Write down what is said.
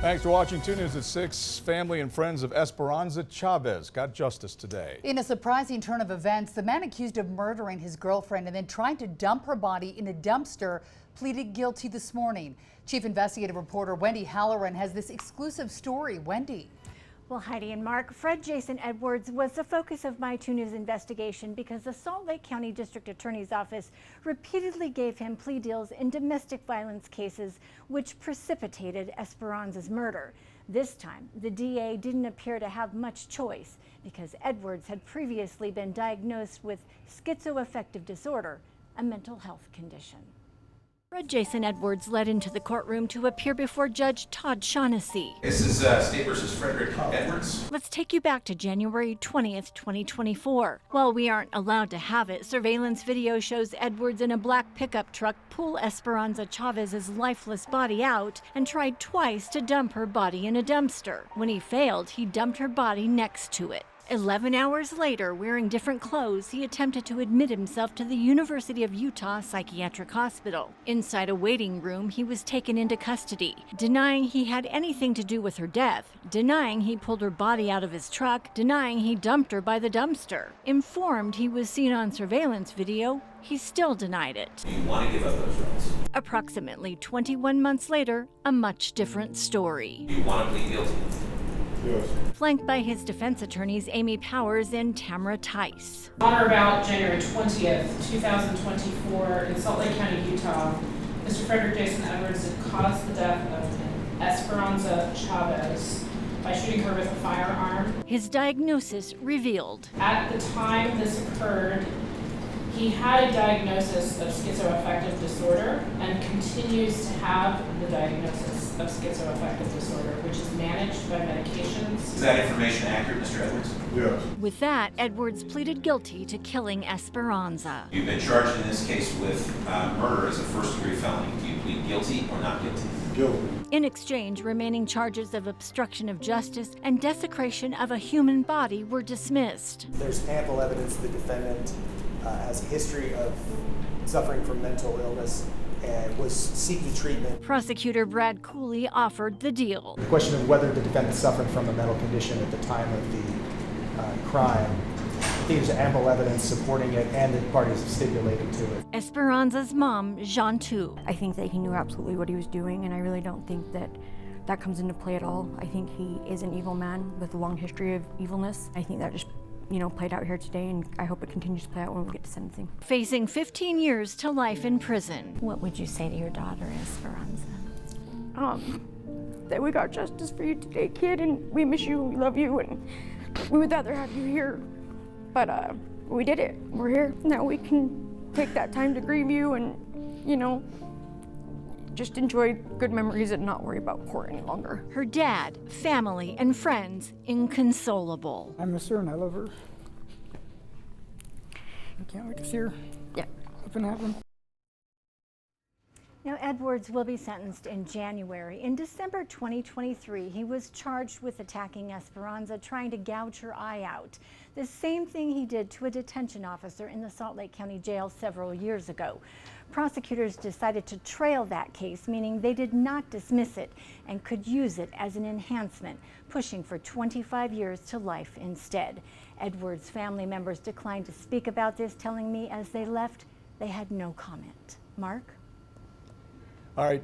Thanks for watching 2 News at 6. Family and friends of Esperanza Chavez got justice today. In a surprising turn of events, the man accused of murdering his girlfriend and then trying to dump her body in a dumpster pleaded guilty this morning. Chief investigative reporter Wendy Halloran has this exclusive story. Wendy. Well, Heidi and Mark, Fred Jason Edwards was the focus of my 2 News investigation because the Salt Lake County District Attorney's Office repeatedly gave him plea deals in domestic violence cases which precipitated Esperanza's murder. This time, the DA didn't appear to have much choice because Edwards had previously been diagnosed with schizoaffective disorder, a mental health condition. Fred Jason Edwards led into the courtroom to appear before Judge Todd Shaughnessy. This is State versus Frederick Edwards. Let's take you back to January 20th, 2024. While we aren't allowed to have it, surveillance video shows Edwards in a black pickup truck pull Esperanza Chavez's lifeless body out and tried twice to dump her body in a dumpster. When he failed, he dumped her body next to it. 11 hours later, wearing different clothes, he attempted to admit himself to the University of Utah Psychiatric Hospital. Inside a waiting room, he was taken into custody, denying he had anything to do with her death, denying he pulled her body out of his truck, denying he dumped her by the dumpster. Informed he was seen on surveillance video, he still denied it. You want to give up those rights. Approximately 21 months later, a much different story. You want to plead guilty. Yes. Flanked by his defense attorneys Amy Powers and Tamara Tice. On or about January 20th, 2024, in Salt Lake County, Utah, Mr. Frederick Jason Edwards did cause the death of Esperanza Chavez by shooting her with a firearm. His diagnosis revealed. At the time this occurred, he had a diagnosis of schizoaffective disorder and continues to have the diagnosis of schizoaffective disorder, which is managed by medications. Is that information accurate, Mr. Edwards? Yes. With that, Edwards pleaded guilty to killing Esperanza. You've been charged in this case with murder as a first-degree felony. Do you plead guilty or not guilty? Guilty. In exchange, remaining charges of obstruction of justice and desecration of a human body were dismissed. There's ample evidence the defendant has a history of suffering from mental illness and was seeking treatment. Prosecutor Brad Cooley offered the deal. The question of whether the defendant suffered from a mental condition at the time of the crime, I think there's ample evidence supporting it, and the parties have stipulated to it. Esperanza's mom, Jean Tu. I think that he knew absolutely what he was doing, and I really don't think that that comes into play at all. I think he is an evil man with a long history of evilness. I think that just played out here today, and I hope it continues to play out when we get to sentencing. Facing 15 years to life in prison. What would you say to your daughter, Esperanza? That we got justice for you today, kid, and we miss you, we love you, and we would rather have you here. But we did it. We're here. Now we can take that time to grieve you and, just enjoy good memories and not worry about court any longer. Her dad, family, and friends inconsolable. I miss her and I love her. I can't wait to see her. Yeah. Up in heaven. Now, Edwards will be sentenced in January. In December 2023, he was charged with attacking Esperanza, trying to gouge her eye out. The same thing he did to a detention officer in the Salt Lake County Jail several years ago. Prosecutors decided to trail that case, meaning they did not dismiss it and could use it as an enhancement, pushing for 25 years to life instead. Edwards' family members declined to speak about this, telling me as they left they had no comment. Mark? All right.